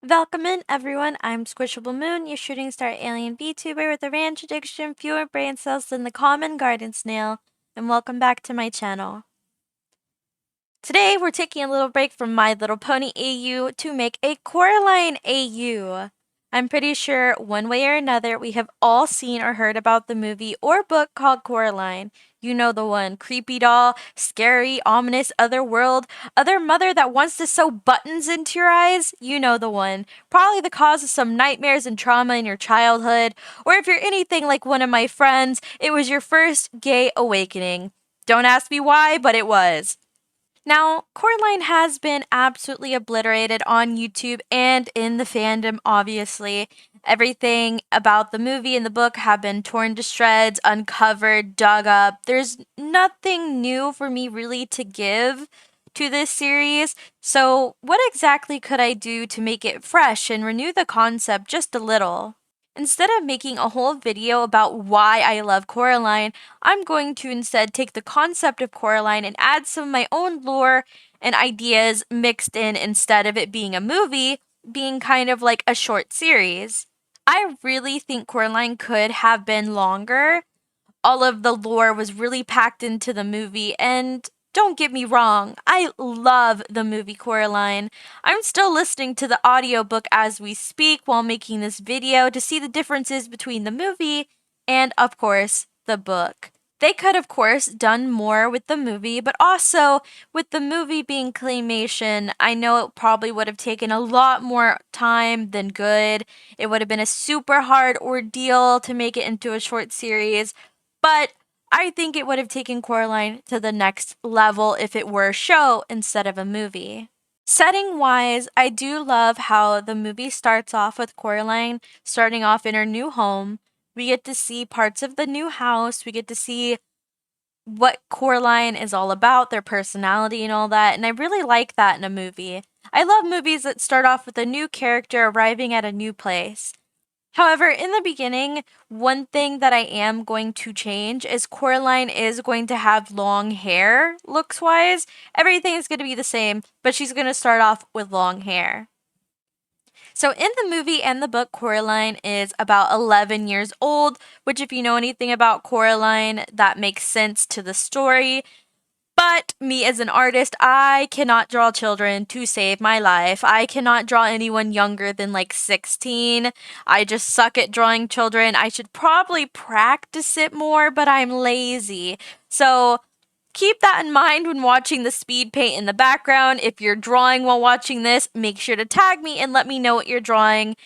Welcome in, everyone. I'm SquishableMoon, your shooting star alien VTuber with a ranch addiction, fewer brain cells than the common garden snail, and welcome back to my channel. Today, we're taking a little break from My Little Pony AU to make a Coraline AU. I'm pretty sure one way or another we have all seen or heard about the movie or book called Coraline. You know the one. Creepy doll, scary, ominous, other world, other mother that wants to sew buttons into your eyes. You know the one. Probably the cause of some nightmares and trauma in your childhood. Or if you're anything like one of my friends, it was your first gay awakening. Don't ask me why, but it was. Now, Coraline has been absolutely obliterated on YouTube and in the fandom, obviously. Everything about the movie and the book have been torn to shreds, uncovered, dug up. There's nothing new for me really to give to this series. So, what exactly could I do to make it fresh and renew the concept just a little? Instead of making a whole video about why I love Coraline, I'm going to instead take the concept of Coraline and add some of my own lore and ideas mixed in instead of it being a movie, being kind of like a short series. I really think Coraline could have been longer. All of the lore was really packed into the movie, and don't get me wrong, I love the movie Coraline. I'm still listening to the audiobook as we speak while making this video to see the differences between the movie and, of course, the book. They could, of course, done more with the movie, but also with the movie being claymation, I know it probably would have taken a lot more time than good. It would have been a super hard ordeal to make it into a short series, but I think it would have taken Coraline to the next level if it were a show instead of a movie. Setting wise, I do love how the movie starts off with Coraline starting off in her new home. We get to see parts of the new house, we get to see what Coraline is all about, their personality and all that, and I really like that in a movie. I love movies that start off with a new character arriving at a new place. However, in the beginning, one thing that I am going to change is Coraline is going to have long hair, looks wise. Everything is going to be the same, but she's going to start off with long hair. So, in the movie and the book, Coraline is about 11 years old, which, if you know anything about Coraline, that makes sense to the story. But me as an artist, I cannot draw children to save my life. I cannot draw anyone younger than like 16. I just suck at drawing children. I should probably practice it more, but I'm lazy. So keep that in mind when watching the speed paint in the background. If you're drawing while watching this, make sure to tag me and let me know what you're drawing.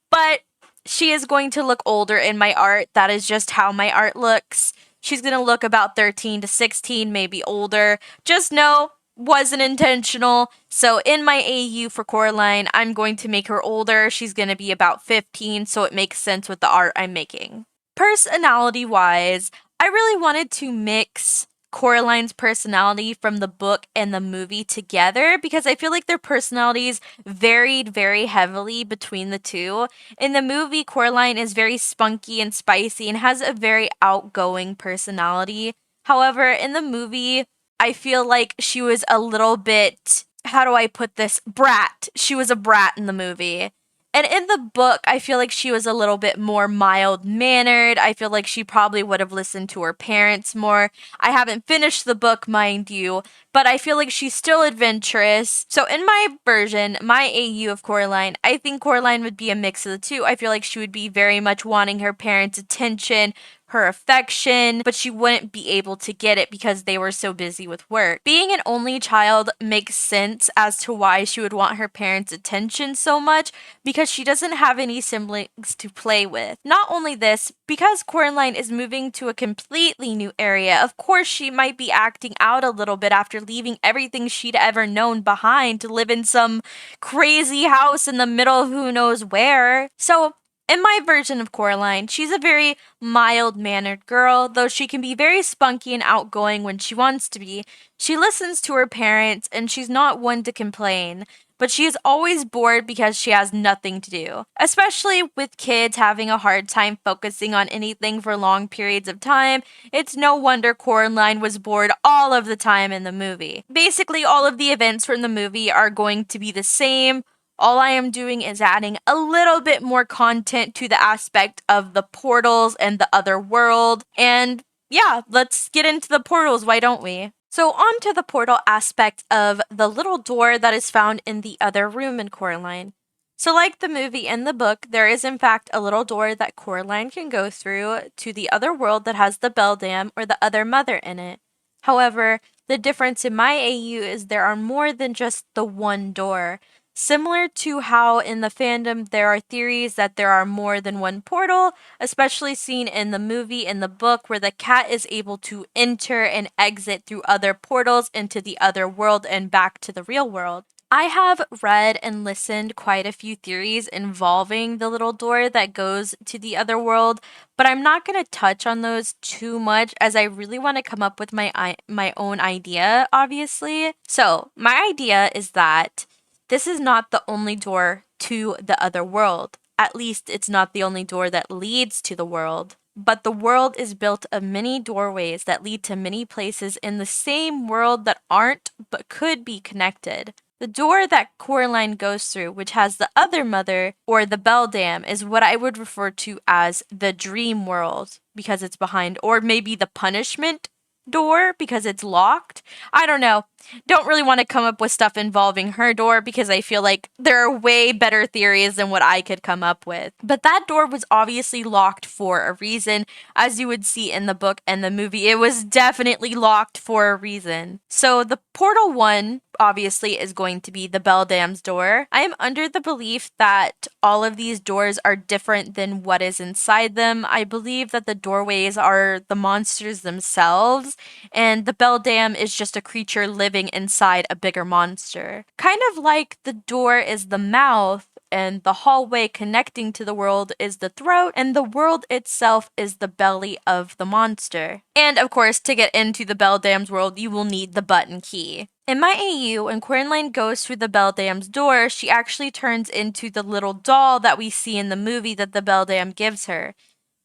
But she is going to look older in my art. That is just how my art looks. She's going to look about 13 to 16, maybe older. Just know, wasn't intentional. So in my AU for Coraline, I'm going to make her older. She's going to be about 15, so it makes sense with the art I'm making. Personality wise, I really wanted to mix Coraline's personality from the book and the movie together because I feel like their personalities varied very heavily between the two. In the movie, Coraline is very spunky and spicy and has a very outgoing personality. However, in the movie, I feel like she was a little bit, how do I put this? Brat. She was a brat in the movie. And in the book, I feel like she was a little bit more mild mannered. I feel like she probably would have listened to her parents more. I haven't finished the book, mind you, but I feel like she's still adventurous. So in my version, my AU of Coraline, I think Coraline would be a mix of the two. I feel like she would be very much wanting her parents' attention, her affection, but she wouldn't be able to get it because they were so busy with work. Being an only child makes sense as to why she would want her parents' attention so much because she doesn't have any siblings to play with. Not only this, because Coraline is moving to a completely new area, of course she might be acting out a little bit after leaving everything she'd ever known behind to live in some crazy house in the middle of who knows where. So in my version of Coraline, she's a very mild mannered girl, though she can be very spunky and outgoing when she wants to be. She listens to her parents and she's not one to complain, but she is always bored because she has nothing to do. Especially with kids having a hard time focusing on anything for long periods of time, it's no wonder Coraline was bored all of the time in the movie. Basically, all of the events from the movie are going to be the same All I am doing is adding a little bit more content to the aspect of the portals and the other world. And yeah, let's get into the portals, why don't we? So, on to the portal aspect of the little door that is found in the other room in Coraline. So, like the movie and the book, there is in fact a little door that Coraline can go through to the other world that has the beldam or the other mother in it. However, the difference in my AU is there are more than just the one door. Similar to how in the fandom there are theories that there are more than one portal, especially seen in the movie and the book where the cat is able to enter and exit through other portals into the other world and back to the real world. I have read and listened quite a few theories involving the little door that goes to the other world, but I'm not going to touch on those too much as I really want to come up with my own idea, obviously. So, my idea is that this is not the only door to the other world. At least it's not the only door that leads to the world. But the world is built of many doorways that lead to many places in the same world that aren't but could be connected. The door that Coraline goes through, which has the other mother, or the beldam, is what I would refer to as the dream world because it's behind, or maybe the punishment door because it's locked. I don't know. Don't really want to come up with stuff involving her door because I feel like there are way better theories than what I could come up with. But that door was obviously locked for a reason, as you would see in the book and the movie. It was definitely locked for a reason. So the portal one obviously is going to be the beldam's door. I am under the belief that all of these doors are different than what is inside them. I believe that the doorways are the monsters themselves, and the beldam is just a creature living inside a bigger monster. Kind of like the door is the mouth, and the hallway connecting to the world is the throat, and the world itself is the belly of the monster. And of course, to get into the beldam's world, you will need the button key. In my AU, when Coraline goes through the beldam's door, she actually turns into the little doll that we see in the movie that the beldam gives her,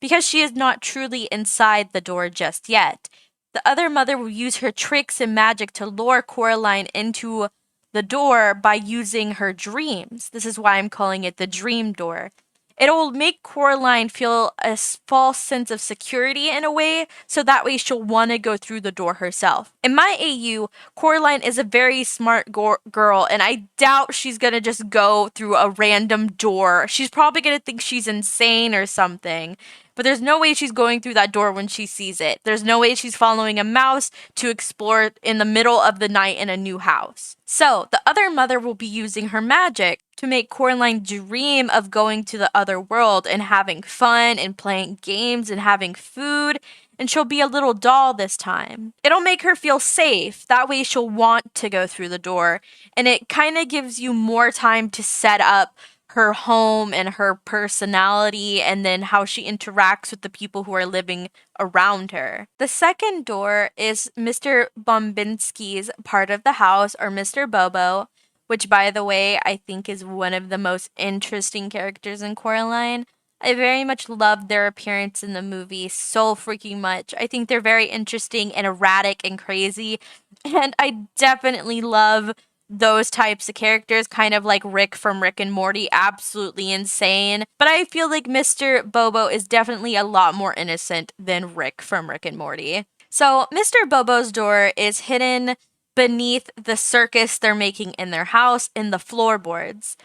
because she is not truly inside the door just yet. The other mother will use her tricks and magic to lure Coraline into the door by using her dreams. This is why I'm calling it the dream door. It'll make Coraline feel a false sense of security in a way, so that way she'll want to go through the door herself. In my AU, Coraline is a very smart girl, and I doubt she's gonna just go through a random door. She's probably gonna think she's insane or something. But there's no way she's going through that door when she sees it. There's no way she's following a mouse to explore in the middle of the night in a new house. So, the other mother will be using her magic to make Coraline dream of going to the other world and having fun and playing games and having food, and she'll be a little doll this time. It'll make her feel safe. That way she'll want to go through the door, and it kind of gives you more time to set up her home and her personality and then how she interacts with the people who are living around her. The second door is Mr. Bombinski's part of the house, or Mr. Bobo, which, by the way, I think is one of the most interesting characters in Coraline. I very much loved their appearance in the movie so freaking much. I think they're very interesting and erratic and crazy, and I definitely love those types of characters, kind of like Rick from Rick and Morty, absolutely insane. But I feel like Mr. Bobo is definitely a lot more innocent than Rick from Rick and Morty. So, Mr. Bobo's door is hidden beneath the circus they're making in their house in the floorboards.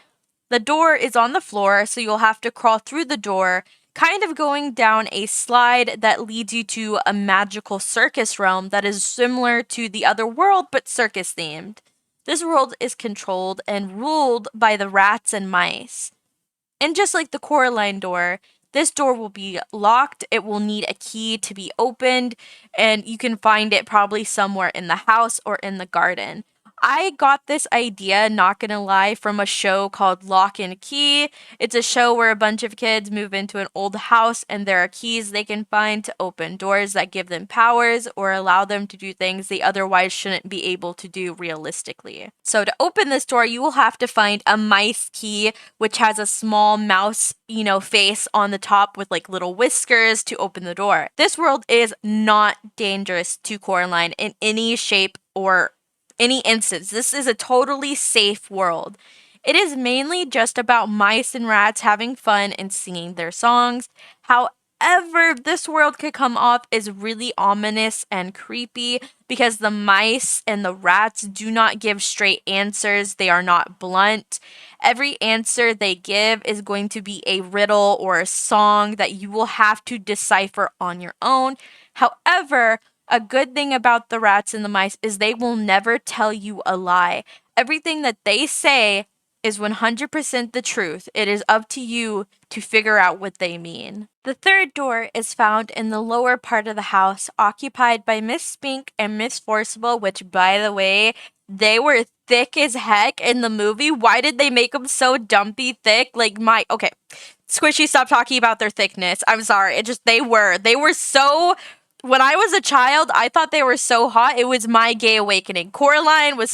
The door is on the floor, so you'll have to crawl through the door, kind of going down a slide that leads you to a magical circus realm that is similar to the other world but circus themed. This world is controlled and ruled by the rats and mice. And just like the Coraline door, this door will be locked. It will need a key to be opened, and you can find it probably somewhere in the house or in the garden. I got this idea, not gonna lie, from a show called Lock and Key. It's a show where a bunch of kids move into an old house and there are keys they can find to open doors that give them powers or allow them to do things they otherwise shouldn't be able to do realistically. So to open this door, you will have to find a mice key, which has a small mouse, face on the top with like little whiskers to open the door. This world is not dangerous to Coraline in any shape or any instance. This is a totally safe world. It is mainly just about mice and rats having fun and singing their songs. However, this world could come off as really ominous and creepy because the mice and the rats do not give straight answers. They are not blunt. Every answer they give is going to be a riddle or a song that you will have to decipher on your own. However, a good thing about the rats and the mice is they will never tell you a lie. Everything that they say is 100% the truth. It is up to you to figure out what they mean. The third door is found in the lower part of the house, occupied by Miss Spink and Miss Forcible, which, by the way, they were thick as heck in the movie. Why did they make them so dumpy thick? Okay, Squishy, stop talking about their thickness. I'm sorry. They were so, when I was a child, I thought they were so hot. It was my gay awakening. Coraline was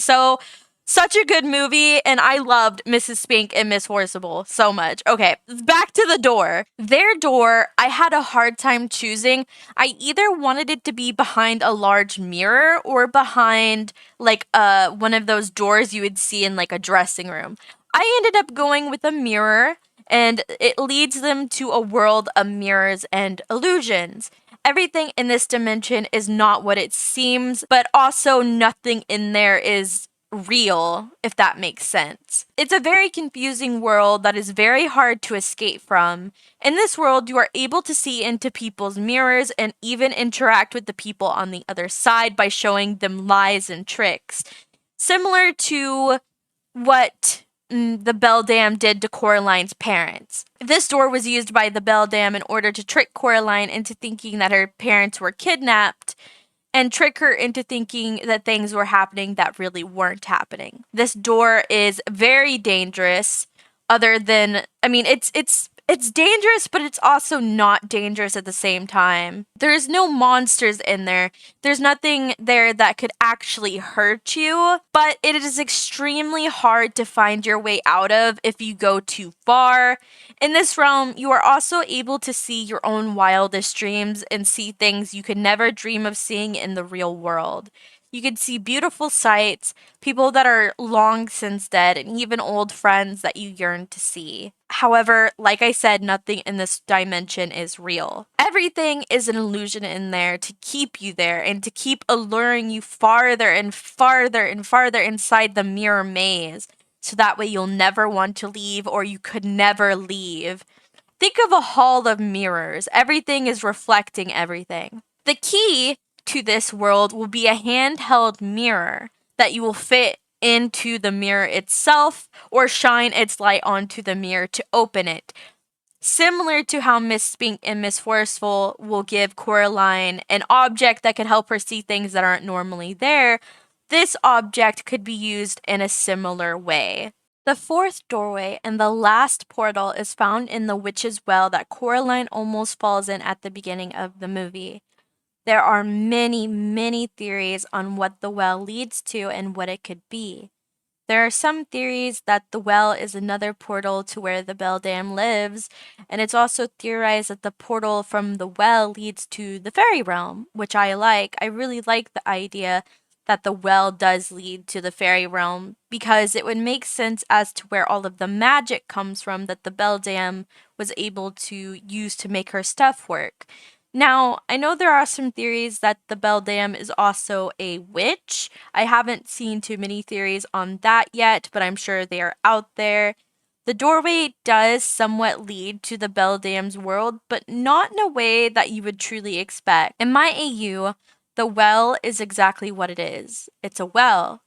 such a good movie, and I loved Mrs. Spink and Miss Forcible so much. Okay, back to the door. Their door, I had a hard time choosing. I either wanted it to be behind a large mirror or behind one of those doors you would see in like a dressing room. I ended up going with a mirror, and it leads them to a world of mirrors and illusions. Everything in this dimension is not what it seems, but also nothing in there is real, if that makes sense. It's a very confusing world that is very hard to escape from. In this world, you are able to see into people's mirrors and even interact with the people on the other side by showing them lies and tricks. Similar to what the Beldam did to Coraline's parents. This door was used by the Beldam in order to trick Coraline into thinking that her parents were kidnapped and trick her into thinking that things were happening that really weren't happening. This door is very dangerous, other than, I mean, it's dangerous, but it's also not dangerous at the same time. There's no monsters in there. There's nothing there that could actually hurt you, but it is extremely hard to find your way out of if you go too far. In this realm, you are also able to see your own wildest dreams and see things you could never dream of seeing in the real world. You can see beautiful sights, people that are long since dead, and even old friends that you yearn to see. However, like I said, nothing in this dimension is real. Everything is an illusion in there to keep you there and to keep alluring you farther and farther and farther inside the mirror maze, so that way you'll never want to leave or you could never leave. Think of a hall of mirrors. Everything is reflecting everything. The key to this world will be a handheld mirror that you will fit into the mirror itself or shine its light onto the mirror to open it. Similar to how Miss Spink and Miss Forceful will give Coraline an object that could help her see things that aren't normally there, this object could be used in a similar way. The fourth doorway and the last portal is found in the witch's well that Coraline almost falls in at the beginning of the movie. There are many, many theories on what the well leads to and what it could be. There are some theories that the well is another portal to where the Beldam lives, and it's also theorized that the portal from the well leads to the fairy realm, which I like. I really like the idea that the well does lead to the fairy realm because it would make sense as to where all of the magic comes from that the Beldam was able to use to make her stuff work. Now, I know there are some theories that the Beldam is also a witch. I haven't seen too many theories on that yet, but I'm sure they are out there. The doorway does somewhat lead to the Beldam's world, but not in a way that you would truly expect. In my AU, the well is exactly what it is. It's a well,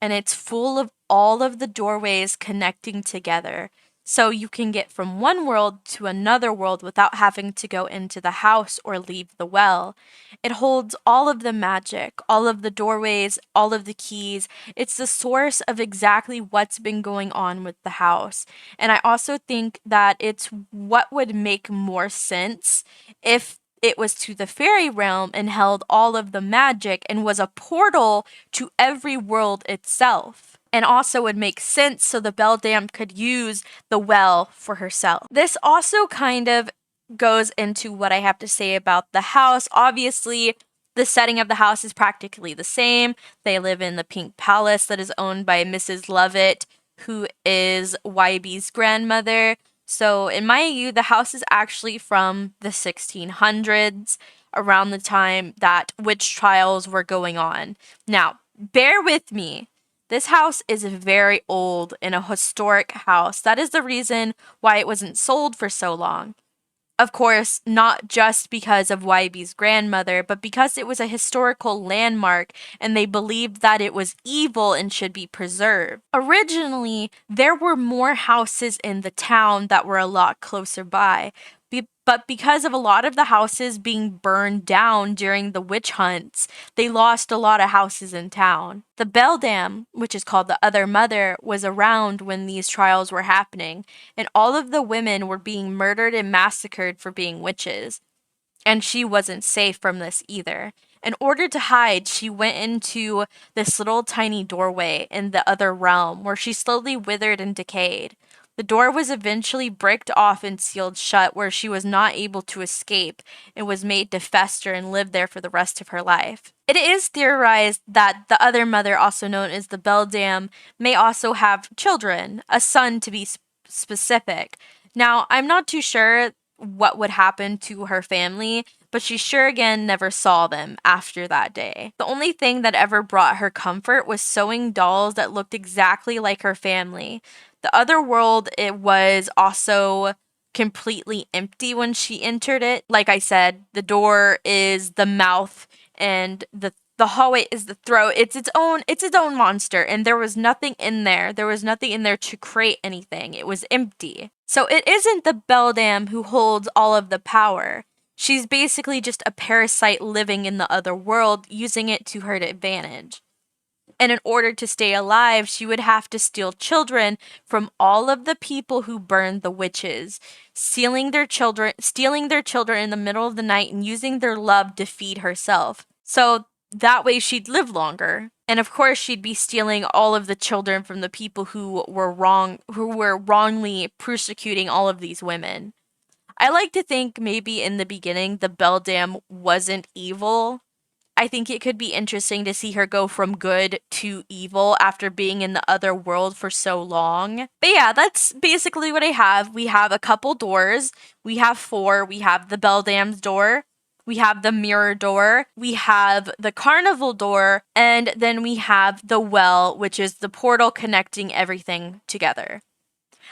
and it's full of all of the doorways connecting together. So you can get from one world to another world without having to go into the house or leave the well. It holds all of the magic, all of the doorways, all of the keys. It's the source of exactly what's been going on with the house. And I also think that it's what would make more sense if it was to the fairy realm and held all of the magic and was a portal to every world itself. And also would make sense so the Beldam could use the well for herself. This also kind of goes into what I have to say about the house. Obviously, the setting of the house is practically the same. They live in the Pink Palace that is owned by Mrs. Lovett, who is YB's grandmother. So in my AU, the house is actually from the 1600s, around the time that witch trials were going on. Now, bear with me. This house is very old and a historic house. That is the reason why it wasn't sold for so long. Of course, not just because of YB's grandmother, but because it was a historical landmark and they believed that it was evil and should be preserved. Originally, there were more houses in the town that were a lot closer by, but because of a lot of the houses being burned down during the witch hunts, they lost a lot of houses in town. The Beldam, which is called the Other Mother, was around when these trials were happening, and all of the women were being murdered and massacred for being witches. And she wasn't safe from this either. In order to hide, she went into this little tiny doorway in the other realm where she slowly withered and decayed. The door was eventually bricked off and sealed shut, where she was not able to escape and was made to fester and live there for the rest of her life. It is theorized that the Other Mother, also known as the Beldam, may also have children, a son to be specific. Now, I'm not too sure what would happen to her family, but she sure again never saw them after that day. The only thing that ever brought her comfort was sewing dolls that looked exactly like her family. The other world, it was also completely empty when she entered it. Like I said, the door is the mouth and the hallway is the throat. It's its own monster, and there was nothing in there. There was nothing in there to create anything. It was empty. So it isn't the Beldam who holds all of the power. She's basically just a parasite living in the other world, using it to her advantage. And in order to stay alive, she would have to steal children from all of the people who burned the witches, stealing their children in the middle of the night and using their love to feed herself. So that way she'd live longer. And of course, she'd be stealing all of the children from the people who were wrongly persecuting all of these women. I like to think maybe in the beginning the Beldam wasn't evil. I think it could be interesting to see her go from good to evil after being in the other world for so long. But yeah, that's basically what I have. We have a couple doors. We have 4. We have the Beldam's door. We have the mirror door. We have the carnival door. And then we have the well, which is the portal connecting everything together.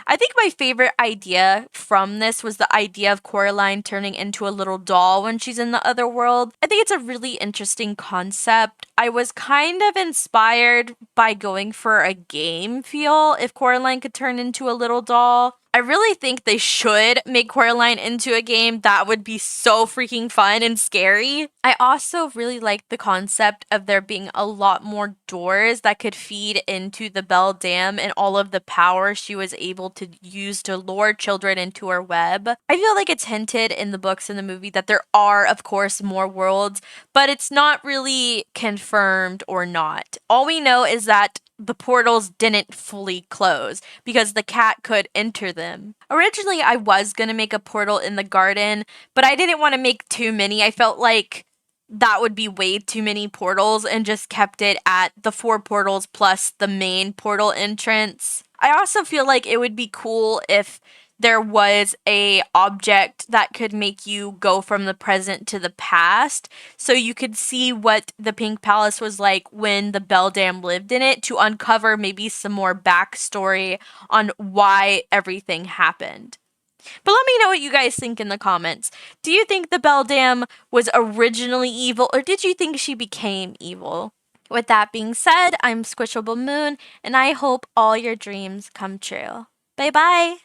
I think my favorite idea from this was the idea of Coraline turning into a little doll when she's in the other world. I think it's a really interesting concept. I was kind of inspired by going for a game feel if Coraline could turn into a little doll. I really think they should make Coraline into a game. That would be so freaking fun and scary. I also really like the concept of there being a lot more doors that could feed into the Beldam and all of the power she was able to use to lure children into her web. I feel like it's hinted in the books and the movie that there are, of course, more worlds, but it's not really confirmed or not. All we know is that the portals didn't fully close because the cat could enter them. Originally, I was gonna make a portal in the garden, but I didn't want to make too many. I felt like that would be way too many portals and just kept it at the 4 portals plus the main portal entrance. I also feel like it would be cool if there was a object that could make you go from the present to the past, so you could see what the Pink Palace was like when the Beldam lived in it, to uncover maybe some more backstory on why everything happened. But let me know what you guys think in the comments. Do you think the Beldam was originally evil, or did you think she became evil? With that being said, I'm SquishableMoon, and I hope all your dreams come true. Bye bye!